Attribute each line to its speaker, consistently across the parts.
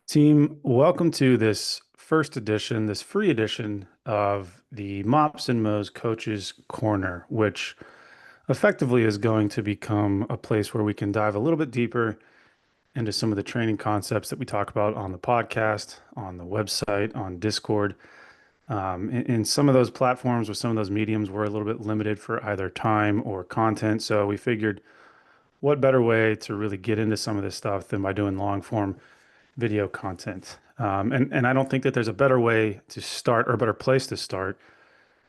Speaker 1: Team, welcome to this first edition, this free edition of the Mops and Mo's Coaches Corner, which effectively is going to become a place where we can dive a little bit deeper into some of the training concepts that we talk about on the podcast, on the website, on Discord. In some of those platforms with some of those mediums, we're a little bit limited for either time or content. So we figured what better way to really get into some of this stuff than by doing long form video content. And I don't think that there's a better way to start or a better place to start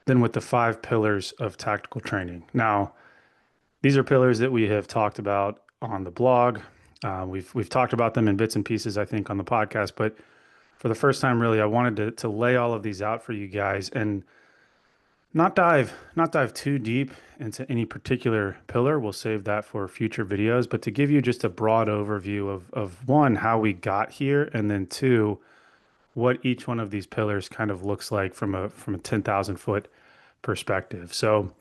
Speaker 1: than with the five pillars of tactical training. Now, these are pillars that we have talked about on the blog. We've talked about them in bits and pieces, I think, on the podcast. But for the first time, really, I wanted to lay all of these out for you guys and not dive too deep into any particular pillar. We'll save that for future videos, but to give you just a broad overview of one, how we got here, and then two, what each one of these pillars kind of looks like from a 10,000 foot perspective. So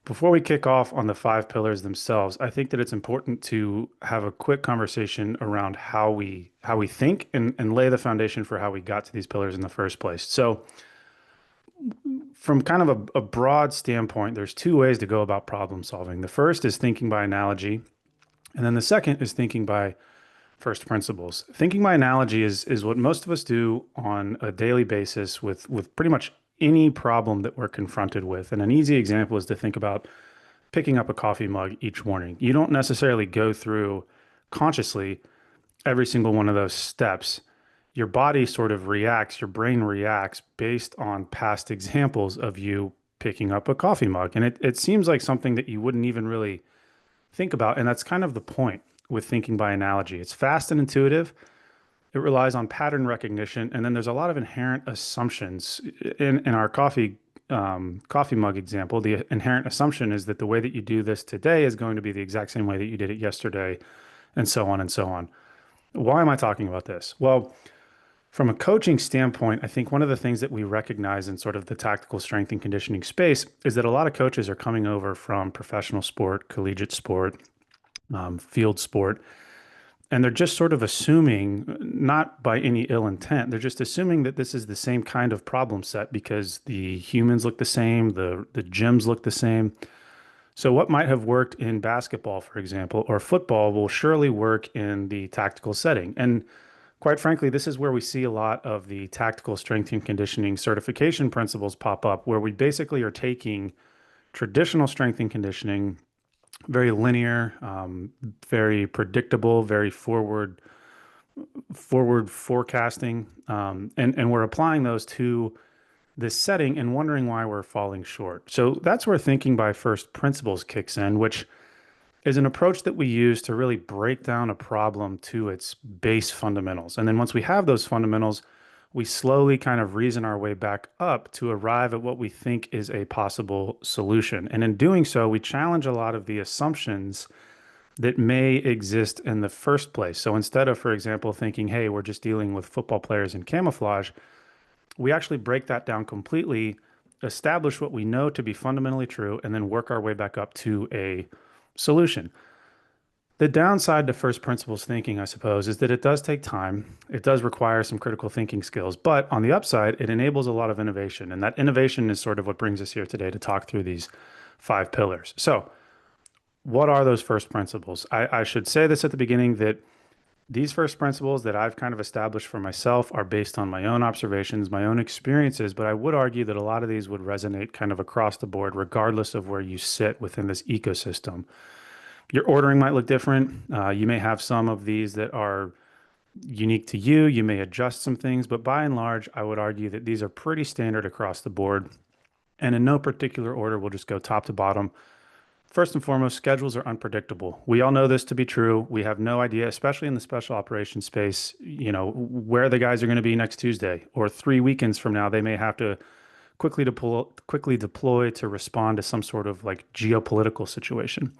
Speaker 1: before we kick off on the five pillars themselves, I think that it's important to have a quick conversation around how we think and lay the foundation for how we got to these pillars in the first place. So from kind of a broad standpoint, there's two ways to go about problem solving. The first is thinking by analogy, and then the second is thinking by first principles. Thinking by analogy is what most of us do on a daily basis with pretty much any problem that we're confronted with. And an easy example is to think about picking up a coffee mug each morning. You don't necessarily go through consciously every single one of those steps. Your body sort of reacts, your brain reacts based on past examples of you picking up a coffee mug. And it seems like something that you wouldn't even really think about. And that's kind of the point with thinking by analogy. It's fast and intuitive. It relies on pattern recognition. And then there's a lot of inherent assumptions. In our coffee mug example, the inherent assumption is that the way that you do this today is going to be the exact same way that you did it yesterday, and so on and so on. Why am I talking about this? Well, from a coaching standpoint, I think one of the things that we recognize in sort of the tactical strength and conditioning space is that a lot of coaches are coming over from professional sport, collegiate sport, field sport, and they're just sort of assuming, not by any ill intent, they're just assuming that this is the same kind of problem set because the humans look the same, the gyms look the same. So what might have worked in basketball, for example, or football will surely work in the tactical setting. And quite frankly, this is where we see a lot of the tactical strength and conditioning certification principles pop up, where we basically are taking traditional strength and conditioning, very linear, very predictable, very forward forecasting, and we're applying those to this setting and wondering why we're falling short. So that's where thinking by first principles kicks in, which is an approach that we use to really break down a problem to its base fundamentals. And then once we have those fundamentals, we slowly kind of reason our way back up to arrive at what we think is a possible solution. And in doing so, we challenge a lot of the assumptions that may exist in the first place. So instead of, for example, thinking, hey, we're just dealing with football players in camouflage, we actually break that down completely, establish what we know to be fundamentally true, and then work our way back up to a solution. The downside to first principles thinking, I suppose, is that it does take time. It does require some critical thinking skills, but on the upside, it enables a lot of innovation. And that innovation is sort of what brings us here today to talk through these five pillars. So, what are those first principles? I should say this at the beginning that these first principles that I've kind of established for myself are based on my own observations, my own experiences, but I would argue that a lot of these would resonate kind of across the board, regardless of where you sit within this ecosystem. Your ordering might look different. You may have some of these that are unique to you. You may adjust some things, but by and large, I would argue that these are pretty standard across the board. And in no particular order, we'll just go top to bottom. First and foremost, schedules are unpredictable. We all know this to be true. We have no idea, especially in the special operations space, where the guys are going to be next Tuesday or 3 weekends from now. They may have to quickly deploy to respond to some sort of like geopolitical situation.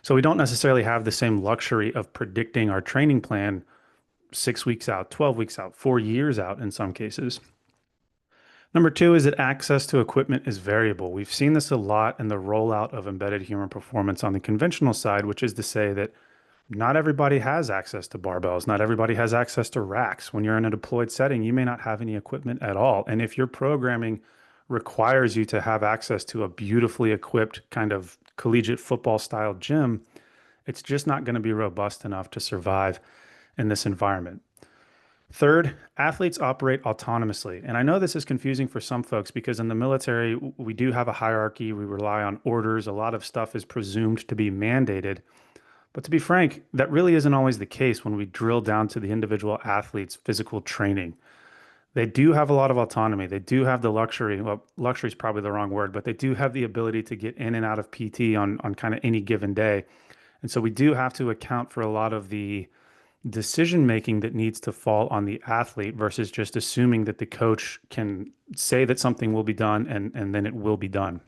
Speaker 1: So we don't necessarily have the same luxury of predicting our training plan 6 weeks out, 12 weeks out, 4 years out in some cases. Number two is that access to equipment is variable. We've seen this a lot in the rollout of embedded human performance on the conventional side, which is to say that Not everybody has access to barbells. Not everybody has access to racks. When you're in a deployed setting, you may not have any equipment at all. And if your programming requires you to have access to a beautifully equipped kind of collegiate football style gym, it's just not going to be robust enough to survive in this environment. Third, athletes operate autonomously. And I know this is confusing for some folks because in the military, we do have a hierarchy. We rely on orders. A lot of stuff is presumed to be mandated. But to be frank, that really isn't always the case when we drill down to the individual athlete's physical training. They do have a lot of autonomy. They do have the luxury. Well, luxury is probably the wrong word, but they do have the ability to get in and out of PT on kind of any given day. And so we do have to account for a lot of the decision making that needs to fall on the athlete versus just assuming that the coach can say that something will be done and then it will be done.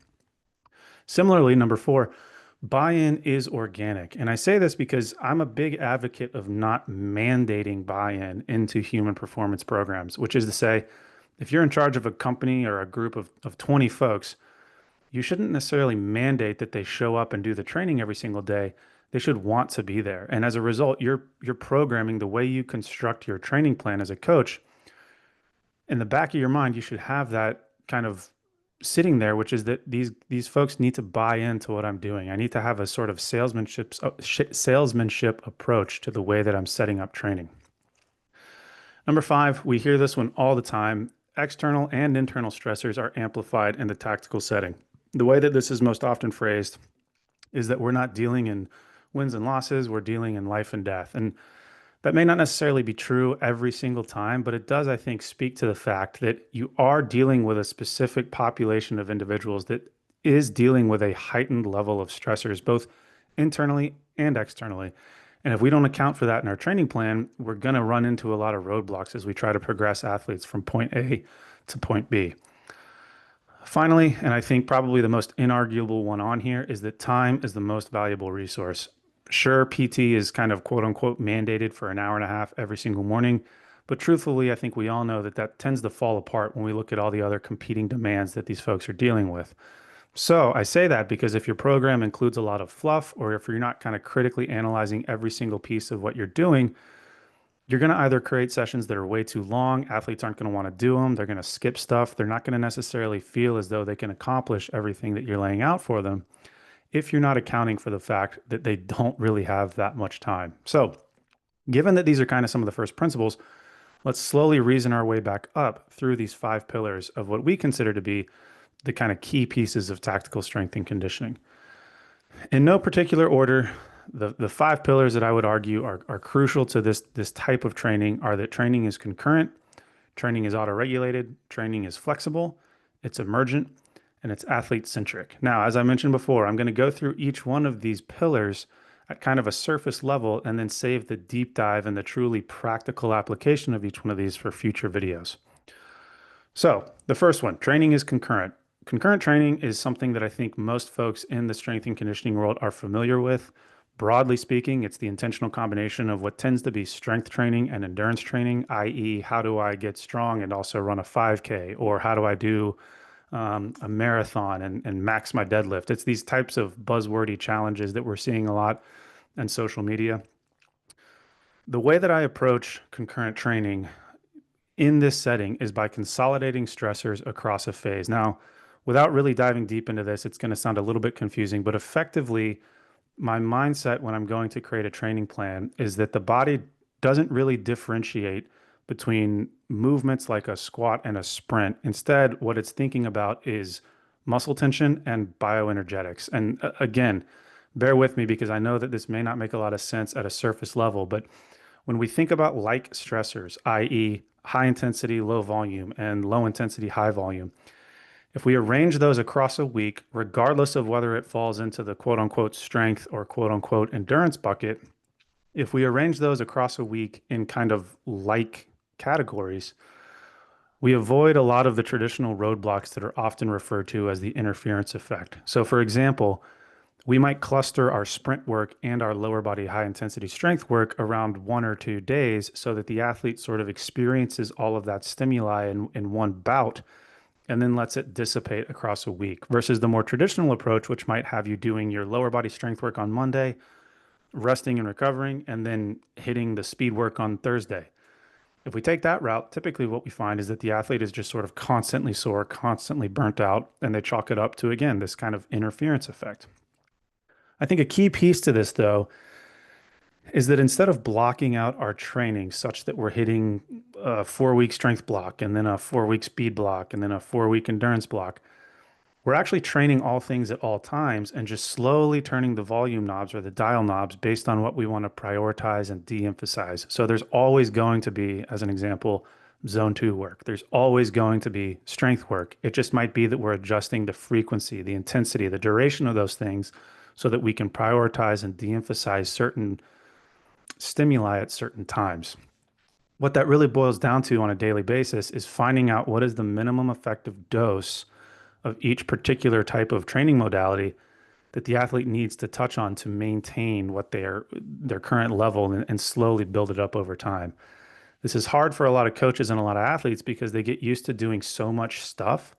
Speaker 1: Similarly, number four, buy-in is organic. And I say this because I'm a big advocate of not mandating buy-in into human performance programs, which is to say, if you're in charge of a company or a group of 20 folks, you shouldn't necessarily mandate that they show up and do the training every single day. They should want to be there. And as a result, you're programming the way you construct your training plan as a coach. In the back of your mind, you should have that kind of sitting there, which is that these folks need to buy into what I'm doing. I need to have a sort of salesmanship approach to the way that I'm setting up training. Number five, we hear this one all the time. External and internal stressors are amplified in the tactical setting. The way that this is most often phrased is that we're not dealing in wins and losses, we're dealing in life and death. And that may not necessarily be true every single time, but it does, I think, speak to the fact that you are dealing with a specific population of individuals that is dealing with a heightened level of stressors, both internally and externally. And if we don't account for that in our training plan, we're going to run into a lot of roadblocks as we try to progress athletes from point A to point B. Finally, and I think probably the most inarguable one on here, is that time is the most valuable resource. Sure, PT is kind of quote unquote mandated for an hour and a half every single morning, but truthfully, I think we all know that that tends to fall apart when we look at all the other competing demands that these folks are dealing with. So I say that because if your program includes a lot of fluff, or if you're not kind of critically analyzing every single piece of what you're doing, you're going to either create sessions that are way too long. Athletes aren't going to want to do them. They're going to skip stuff. They're not going to necessarily feel as though they can accomplish everything that you're laying out for them if you're not accounting for the fact that they don't really have that much time. So, given that these are kind of some of the first principles, let's slowly reason our way back up through these five pillars of what we consider to be the kind of key pieces of tactical strength and conditioning. In no particular order, the five pillars that I would argue are crucial to this type of training are that training is concurrent, training is auto-regulated, training is flexible, it's emergent, and it's athlete centric. Now, as I mentioned before, I'm going to go through each one of these pillars at kind of a surface level and then save the deep dive and the truly practical application of each one of these for future videos. So the first one, training is concurrent. Concurrent training is something that I think most folks in the strength and conditioning world are familiar with. Broadly speaking, it's the intentional combination of what tends to be strength training and endurance training, i.e., how do I get strong and also run a 5K, or how do I do a marathon and max my deadlift. It's these types of buzzwordy challenges that we're seeing a lot in social media. The way that I approach concurrent training in this setting is by consolidating stressors across a phase. Now, without really diving deep into this, it's going to sound a little bit confusing, but effectively, my mindset when I'm going to create a training plan is that the body doesn't really differentiate between movements like a squat and a sprint. Instead, what it's thinking about is muscle tension and bioenergetics. And again, bear with me because I know that this may not make a lot of sense at a surface level, but when we think about like stressors, i.e., high intensity, low volume, and low intensity, high volume, if we arrange those across a week, regardless of whether it falls into the quote unquote strength or quote unquote endurance bucket, if we arrange those across a week in kind of like categories, we avoid a lot of the traditional roadblocks that are often referred to as the interference effect. So, for example, we might cluster our sprint work and our lower body high intensity strength work around 1 or 2 days so that the athlete sort of experiences all of that stimuli in one bout and then lets it dissipate across a week versus the more traditional approach, which might have you doing your lower body strength work on Monday, resting and recovering, and then hitting the speed work on Thursday. If we take that route, typically what we find is that the athlete is just sort of constantly sore, constantly burnt out, and they chalk it up to, again, this kind of interference effect. I think a key piece to this, though, is that instead of blocking out our training such that we're hitting a 4 week strength block and then a 4 week speed block and then a 4 week endurance block, we're actually training all things at all times and just slowly turning the volume knobs or the dial knobs based on what we want to prioritize and de-emphasize. So there's always going to be, as an example, zone two work. There's always going to be strength work. It just might be that we're adjusting the frequency, the intensity, the duration of those things so that we can prioritize and de-emphasize certain stimuli at certain times. What that really boils down to on a daily basis is finding out what is the minimum effective dose of each particular type of training modality that the athlete needs to touch on to maintain what their current level and slowly build it up over time. This is hard for a lot of coaches and a lot of athletes because they get used to doing so much stuff.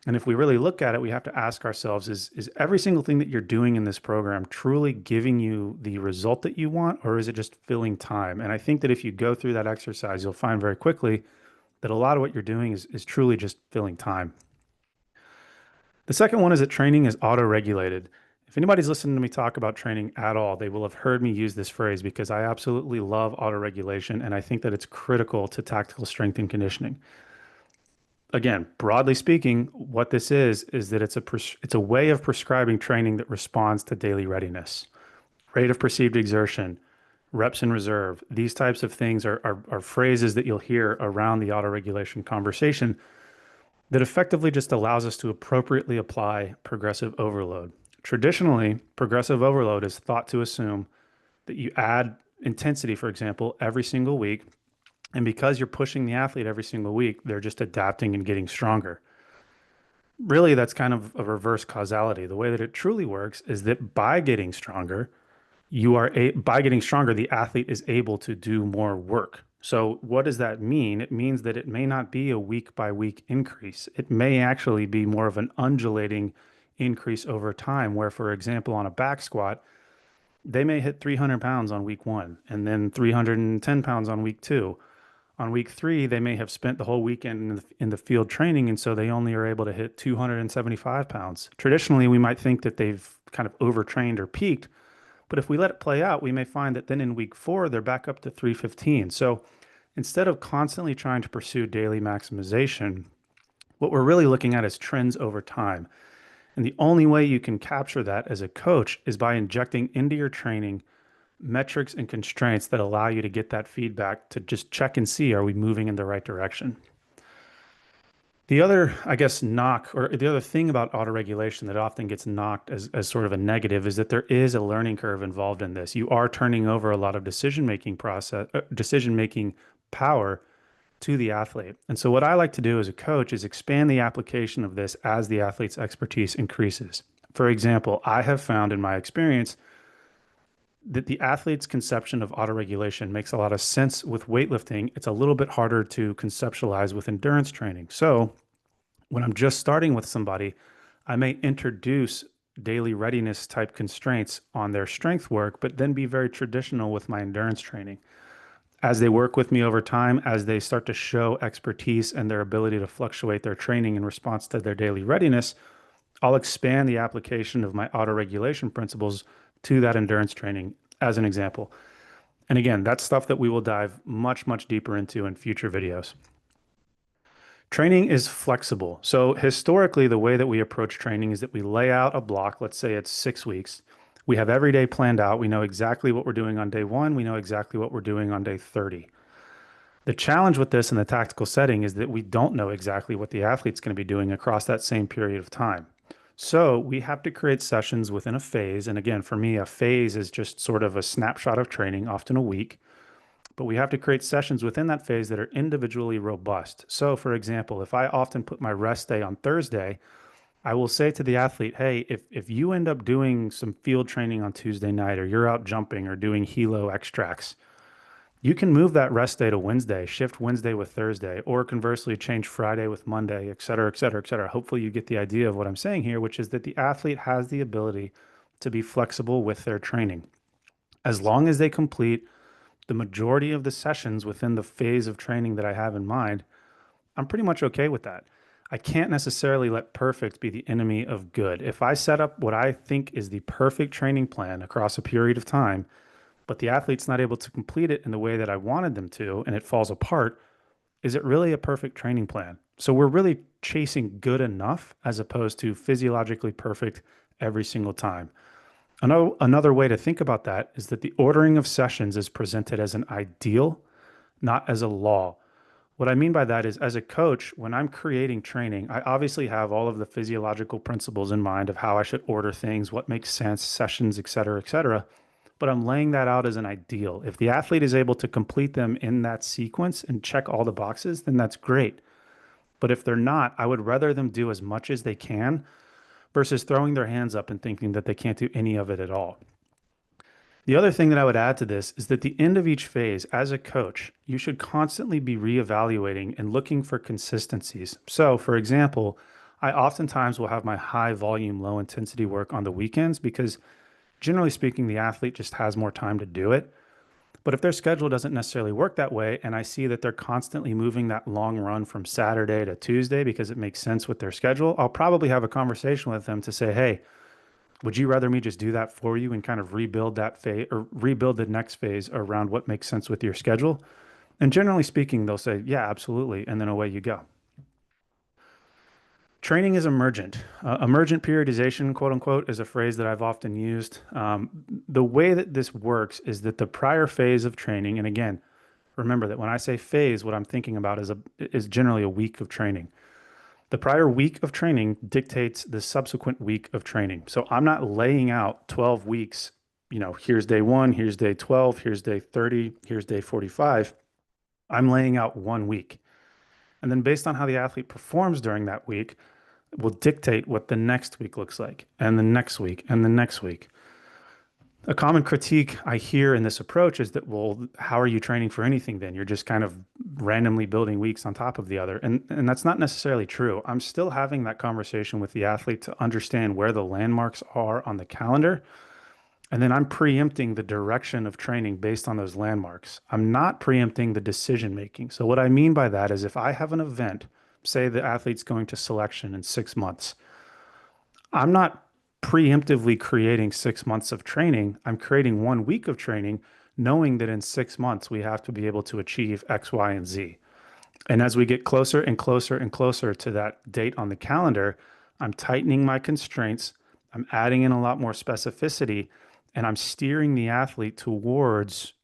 Speaker 1: And if we really look at it, we have to ask ourselves, is every single thing that you're doing in this program truly giving you the result that you want, or is it just filling time? And I think that if you go through that exercise, you'll find very quickly that a lot of what you're doing is truly just filling time. The second one is that training is auto-regulated. If anybody's listening to me talk about training at all, they will have heard me use this phrase because I absolutely love auto-regulation and I think that it's critical to tactical strength and conditioning. Again, broadly speaking, what this is that it's a way of prescribing training that responds to daily readiness, rate of perceived exertion, reps in reserve. These types of things are phrases that you'll hear around the auto-regulation conversation that effectively just allows us to appropriately apply progressive overload. Traditionally, progressive overload is thought to assume that you add intensity, for example, every single week. And because you're pushing the athlete every single week, they're just adapting and getting stronger. Really, that's kind of a reverse causality. The way that it truly works is that by getting stronger, by getting stronger, the athlete is able to do more work. So what does that mean? It means that it may not be a week by week increase. It may actually be more of an undulating increase over time, where, for example, on a back squat, they may hit 300 pounds on week one and then 310 pounds on week two. On week three, they may have spent the whole weekend in the field training, and so they only are able to hit 275 pounds. Traditionally, we might think that they've kind of overtrained or peaked, but if we let it play out, we may find that then in week four, they're back up to 315. So instead of constantly trying to pursue daily maximization, what we're really looking at is trends over time. And the only way you can capture that as a coach is by injecting into your training metrics and constraints that allow you to get that feedback to just check and see, are we moving in the right direction? The other, I guess, knock, or the other thing about autoregulation that often gets knocked as sort of a negative, is that there is a learning curve involved in this. You are turning over a lot of decision-making power to the athlete. And so what I like to do as a coach is expand the application of this as the athlete's expertise increases. For example, I have found in my experience that the athlete's conception of autoregulation makes a lot of sense with weightlifting. It's a little bit harder to conceptualize with endurance training. So when I'm just starting with somebody, I may introduce daily readiness type constraints on their strength work, but then be very traditional with my endurance training. As they work with me over time, as they start to show expertise and their ability to fluctuate their training in response to their daily readiness, I'll expand the application of my autoregulation principles to that endurance training as an example. And again, that's stuff that we will dive much, much deeper into in future videos. Training is flexible. So historically, the way that we approach training is that we lay out a block. Let's say it's 6 weeks. We have every day planned out. We know exactly what we're doing on day one. We know exactly what we're doing on day 30. The challenge with this in the tactical setting is that we don't know exactly what the athlete's going to be doing across that same period of time. So we have to create sessions within a phase. And again, for me, a phase is just sort of a snapshot of training, often a week. But we have to create sessions within that phase that are individually robust. So for example, if I often put my rest day on Thursday, I will say to the athlete, hey, if you end up doing some field training on Tuesday night, or you're out jumping or doing helo extracts, you can move that rest day to Wednesday, shift Wednesday with Thursday, or conversely change Friday with Monday, et cetera, et cetera, et cetera. Hopefully you get the idea of what I'm saying here, which is that the athlete has the ability to be flexible with their training. As long as they complete the majority of the sessions within the phase of training that I have in mind, I'm pretty much okay with that. I can't necessarily let perfect be the enemy of good. If I set up what I think is the perfect training plan across a period of time, but the athlete's not able to complete it in the way that I wanted them to, and it falls apart, is it really a perfect training plan? So we're really chasing good enough as opposed to physiologically perfect every single time. Another way to think about that is that the ordering of sessions is presented as an ideal, not as a law. What I mean by that is, as a coach, when I'm creating training, I obviously have all of the physiological principles in mind of how I should order things, what makes sense, sessions, et cetera, et cetera. But I'm laying that out as an ideal. If the athlete is able to complete them in that sequence and check all the boxes, then that's great. But if they're not, I would rather them do as much as they can versus throwing their hands up and thinking that they can't do any of it at all. The other thing that I would add to this is that the end of each phase, as a coach, you should constantly be reevaluating and looking for consistencies. So, for example, I oftentimes will have my high volume, low intensity work on the weekends because generally speaking, the athlete just has more time to do it. But if their schedule doesn't necessarily work that way, and I see that they're constantly moving that long run from Saturday to Tuesday because it makes sense with their schedule, I'll probably have a conversation with them to say, hey, would you rather me just do that for you and kind of rebuild that phase or rebuild the next phase around what makes sense with your schedule? And generally speaking, they'll say, yeah, absolutely. And then away you go. Training is emergent. Emergent periodization, quote unquote, is a phrase that I've often used. The way that this works is that the prior phase of training, and again, remember that when I say phase, what I'm thinking about is generally a week of training. The prior week of training dictates the subsequent week of training. So I'm not laying out 12 weeks, here's day one, here's day 12, here's day 30, here's day 45. I'm laying out 1 week. And then based on how the athlete performs during that week, will dictate what the next week looks like, and the next week, and the next week. A common critique I hear in this approach is that, well, how are you training for anything then? You're just kind of randomly building weeks on top of the other. And that's not necessarily true. I'm still having that conversation with the athlete to understand where the landmarks are on the calendar. And then I'm preempting the direction of training based on those landmarks. I'm not preempting the decision making. So what I mean by that is if I have an event, say the athlete's going to selection in 6 months, I'm not preemptively creating 6 months of training. I'm creating 1 week of training, knowing that in 6 months we have to be able to achieve X, Y, and Z. And as we get closer and closer and closer to that date on the calendar, I'm tightening my constraints. I'm adding in a lot more specificity, and I'm steering the athlete towards,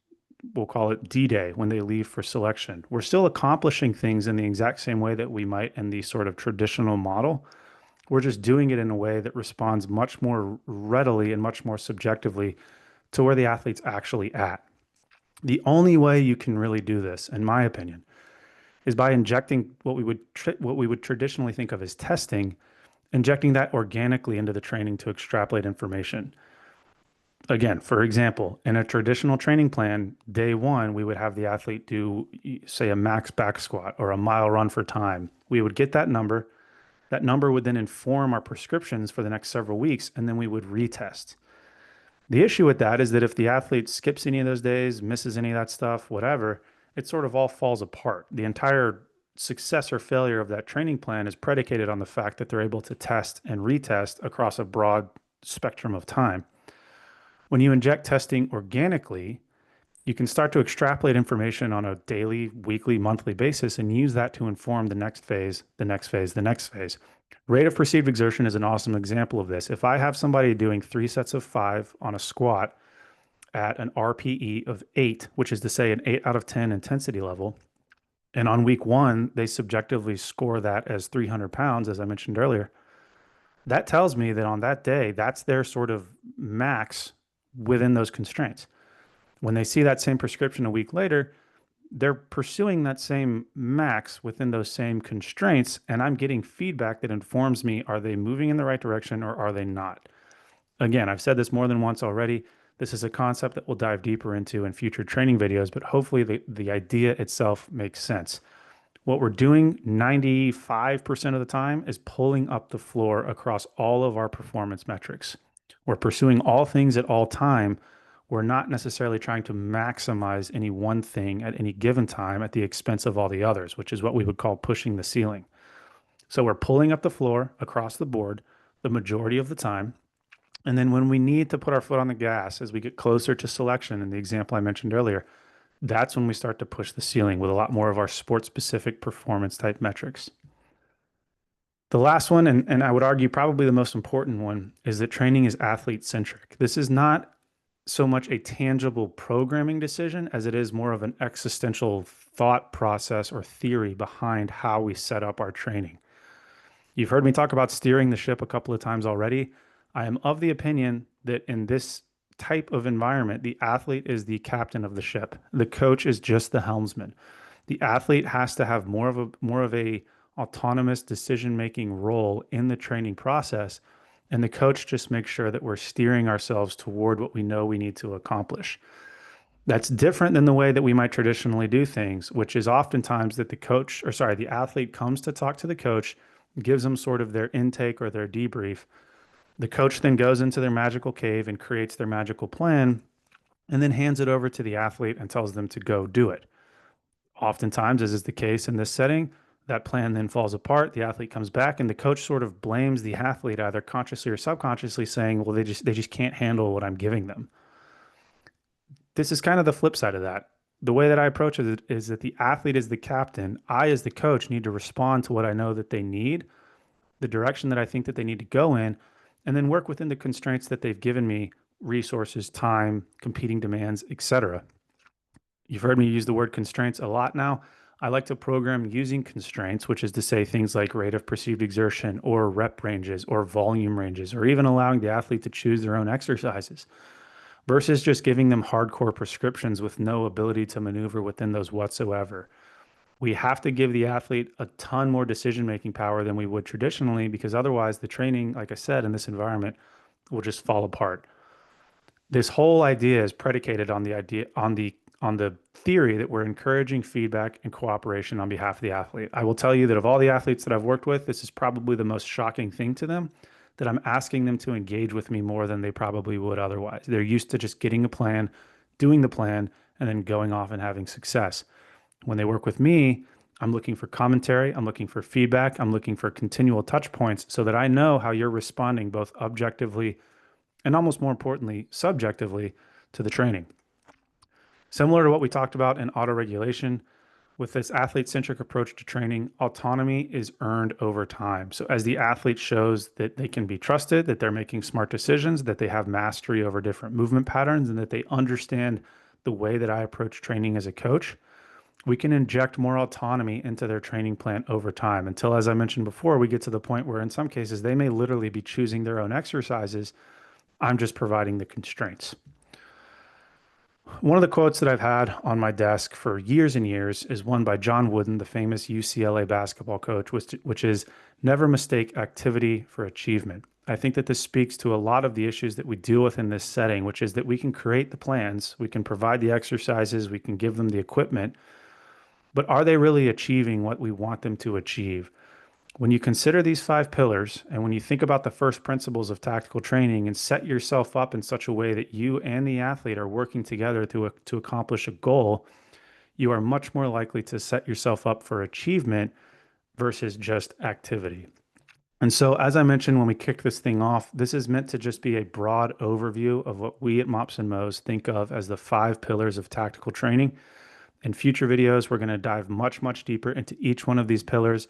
Speaker 1: we'll call it D-Day, when they leave for selection. We're still accomplishing things in the exact same way that we might in the sort of traditional model. We're just doing it in a way that responds much more readily and much more subjectively to where the athlete's actually at. The only way you can really do this, in my opinion, is by injecting what we would traditionally think of as testing, injecting that organically into the training to extrapolate information. Again, for example, in a traditional training plan, day one, we would have the athlete do, say, a max back squat or a mile run for time. We would get that number. That number would then inform our prescriptions for the next several weeks, and then we would retest. The issue with that is that if the athlete skips any of those days, misses any of that stuff, whatever, it sort of all falls apart. The entire success or failure of that training plan is predicated on the fact that they're able to test and retest across a broad spectrum of time. When you inject testing organically, you can start to extrapolate information on a daily, weekly, monthly basis and use that to inform the next phase, the next phase, the next phase. Rate of perceived exertion is an awesome example of this. If I have somebody doing 3 sets of 5 on a squat at an RPE of 8, which is to say an 8 out of 10 intensity level, and on week one, they subjectively score that as 300 pounds, as I mentioned earlier, that tells me that on that day, that's their sort of max within those constraints. When they see that same prescription a week later, they're pursuing that same max within those same constraints, and I'm getting feedback that informs me, are they moving in the right direction or are they not? Again, I've said this more than once already. This is a concept that we'll dive deeper into in future training videos, but hopefully the idea itself makes sense. What we're doing 95% of the time is pulling up the floor across all of our performance metrics. We're pursuing all things at all time we're not necessarily trying to maximize any one thing at any given time at the expense of all the others, which is what we would call pushing the ceiling. So we're pulling up the floor across the board the majority of the time. And then when we need to put our foot on the gas as we get closer to selection, in the example I mentioned earlier, that's when we start to push the ceiling with a lot more of our sport specific performance type metrics. The last one, and I would argue probably the most important one, is that training is athlete centric. This is not so much a tangible programming decision as it is more of an existential thought process or theory behind how we set up our training. You've heard me talk about steering the ship a couple of times already. I am of the opinion that in this type of environment, the athlete is the captain of the ship. The coach is just the helmsman. The athlete has to have more of a autonomous decision-making role in the training process, and the coach just makes sure that we're steering ourselves toward what we know we need to accomplish. That's different than the way that we might traditionally do things, which is oftentimes that the athlete comes to talk to the coach, gives them sort of their intake or their debrief. The coach then goes into their magical cave and creates their magical plan and then hands it over to the athlete and tells them to go do it. Oftentimes, as is the case in this setting, that plan then falls apart. The athlete comes back and the coach sort of blames the athlete either consciously or subconsciously saying, well, they just can't handle what I'm giving them. This is kind of the flip side of that. The way that I approach it is that the athlete is the captain. I, as the coach, need to respond to what I know that they need, the direction that I think that they need to go in, and then work within the constraints that they've given me: resources, time, competing demands, etc. You've heard me use the word constraints a lot now. I like to program using constraints, which is to say things like rate of perceived exertion or rep ranges or volume ranges, or even allowing the athlete to choose their own exercises versus just giving them hardcore prescriptions with no ability to maneuver within those whatsoever. We have to give the athlete a ton more decision making power than we would traditionally, because otherwise the training, like I said, in this environment will just fall apart. This whole idea is predicated on the theory that we're encouraging feedback and cooperation on behalf of the athlete. I will tell you that of all the athletes that I've worked with, this is probably the most shocking thing to them, that I'm asking them to engage with me more than they probably would otherwise. They're used to just getting a plan, doing the plan, and then going off and having success. When they work with me, I'm looking for commentary, I'm looking for feedback, I'm looking for continual touch points so that I know how you're responding both objectively and, almost more importantly, subjectively to the training. Similar to what we talked about in autoregulation, with this athlete-centric approach to training, autonomy is earned over time. So as the athlete shows that they can be trusted, that they're making smart decisions, that they have mastery over different movement patterns, and that they understand the way that I approach training as a coach, we can inject more autonomy into their training plan over time until, as I mentioned before, we get to the point where in some cases they may literally be choosing their own exercises. I'm just providing the constraints. One of the quotes that I've had on my desk for years and years is one by John Wooden, the famous UCLA basketball coach, which is never mistake activity for achievement. I think that this speaks to a lot of the issues that we deal with in this setting, which is that we can create the plans, we can provide the exercises, we can give them the equipment, but are they really achieving what we want them to achieve? When you consider these five pillars, and when you think about the first principles of tactical training and set yourself up in such a way that you and the athlete are working together to accomplish a goal, you are much more likely to set yourself up for achievement versus just activity. And so, as I mentioned when we kicked this thing off, this is meant to just be a broad overview of what we at Mops and Mo's think of as the five pillars of tactical training. In future videos, we're going to dive much, much deeper into each one of these pillars,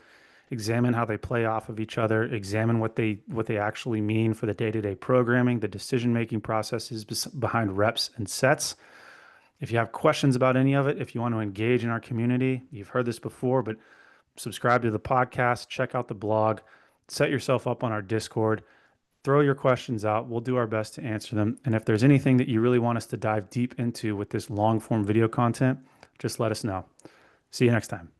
Speaker 1: examine how they play off of each other, examine what they actually mean for the day-to-day programming, the decision-making processes behind reps and sets. If you have questions about any of it, if you want to engage in our community, you've heard this before, but subscribe to the podcast, check out the blog, set yourself up on our Discord, throw your questions out. We'll do our best to answer them. And if there's anything that you really want us to dive deep into with this long-form video content, just let us know. See you next time.